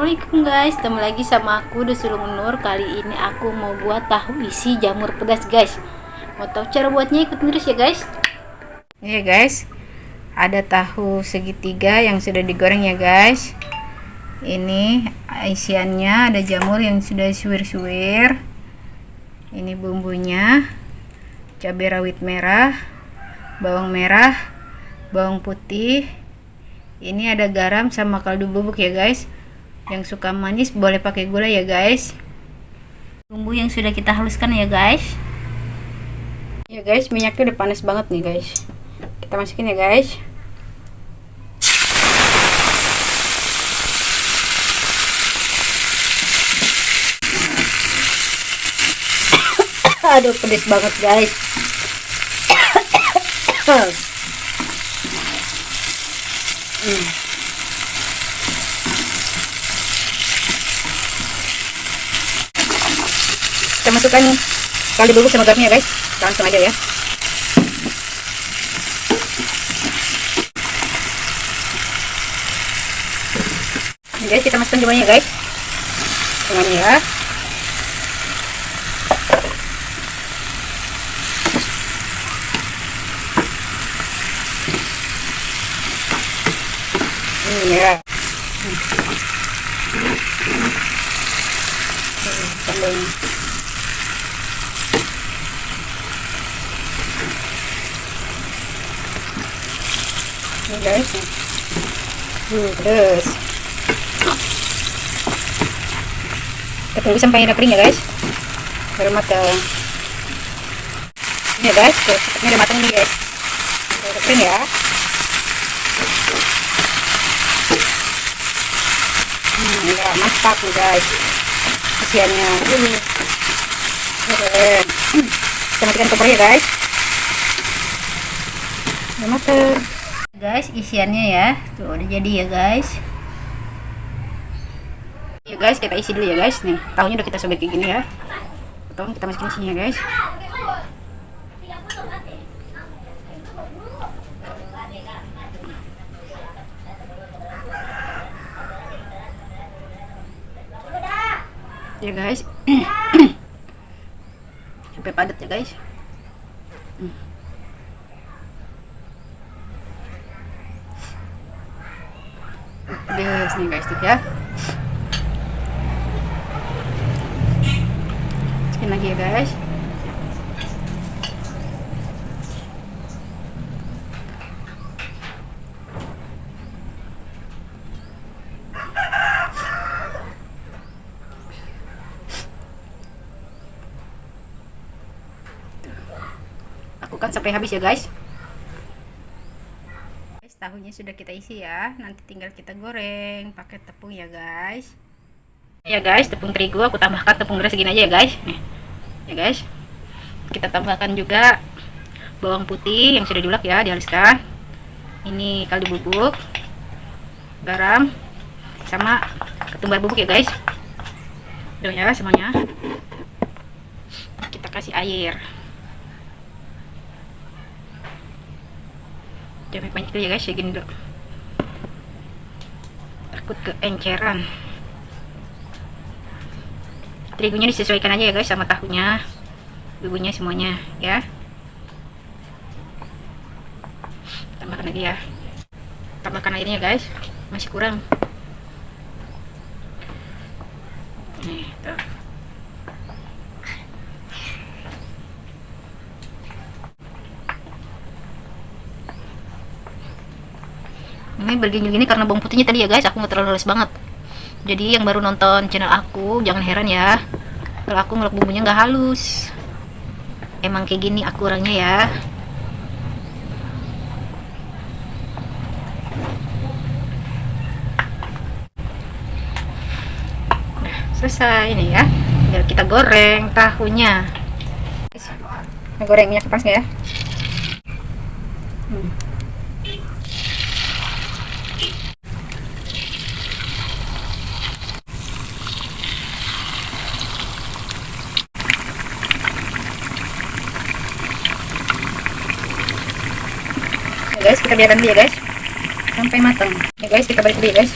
Assalamualaikum guys, ketemu lagi sama aku Desulung Nur. Kali ini aku mau buat tahu isi jamur pedas guys. Mau tahu cara buatnya, ikutin terus ya guys. Iya guys, ada tahu segitiga yang sudah digoreng ya guys. Ini isiannya, ada jamur yang sudah suwir-suwir. Ini bumbunya, cabai rawit merah, bawang merah, bawang putih. Ini ada garam sama kaldu bubuk ya guys. Yang suka manis boleh pakai gula ya guys. Bumbu yang sudah kita haluskan ya guys. Ya guys, minyaknya udah panas banget nih guys. Kita masukin ya guys. Aduh, pedes banget guys. Kita masukkan kaldu bubuk sama garamnya guys, langsung aja ya. Ini guys, kita masukkan semuanya guys, semuanya ya. Ini ya. Tambahin. Ini guys, terus kita tunggu sampai kering ya guys, baru matang. Ini ya guys, ini udah matang nih guys, udah kering ya. Ya mantap nih guys isiannya. Kita matikan kompor ya guys, udah matang guys isiannya ya. Tuh udah jadi ya guys. Ya guys, kita isi dulu ya guys. Nih tahunya udah kita sobek kayak gini ya. Potong, kita masukin sini ya guys. Ya guys. Sampai padat ya guys. Pedes nih guys tuh ya. Masukin lagi ya guys. Lakukan sampai habis ya guys. Tahunya sudah kita isi ya, nanti tinggal kita goreng pakai tepung ya guys. Ya guys, tepung terigu aku tambahkan tepung beras segini aja ya guys. Nih ya guys, kita tambahkan juga bawang putih yang sudah diulek ya, dihaluskan. Ini kaldu bubuk, garam, sama ketumbar bubuk ya guys. Udah ya semuanya. Kita kasih air. Jangan banyak dulu ya guys, segini dulu, takut keenceran. Terigunya disesuaikan aja ya guys sama tahunya, bumbunya semuanya ya. Tambahkan lagi ya, tambahkan airnya guys, masih kurang. Nih tuh. Ini berginjal gini karena bawang putihnya tadi ya guys, aku nggak terlalu halus banget. Jadi yang baru nonton channel aku jangan heran ya kalau aku ngelok bumbunya nggak halus. Emang kayak gini aku orangnya ya. Nah, selesai nih ya, tinggal kita goreng tahunya. Kita goreng minyak panas ya. Guys, kita biarkan dulu ya guys sampai matang ya guys. Kita balik dulu ya guys.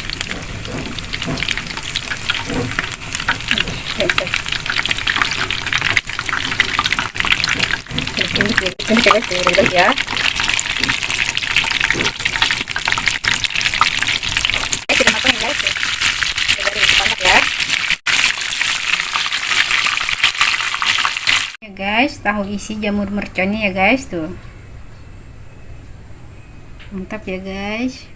Ini guys, guys ya. Sudah matang guys. Sudah dipanak ya. Ya guys, tahu isi jamur merconnya ya guys tuh. Mantap ya guys.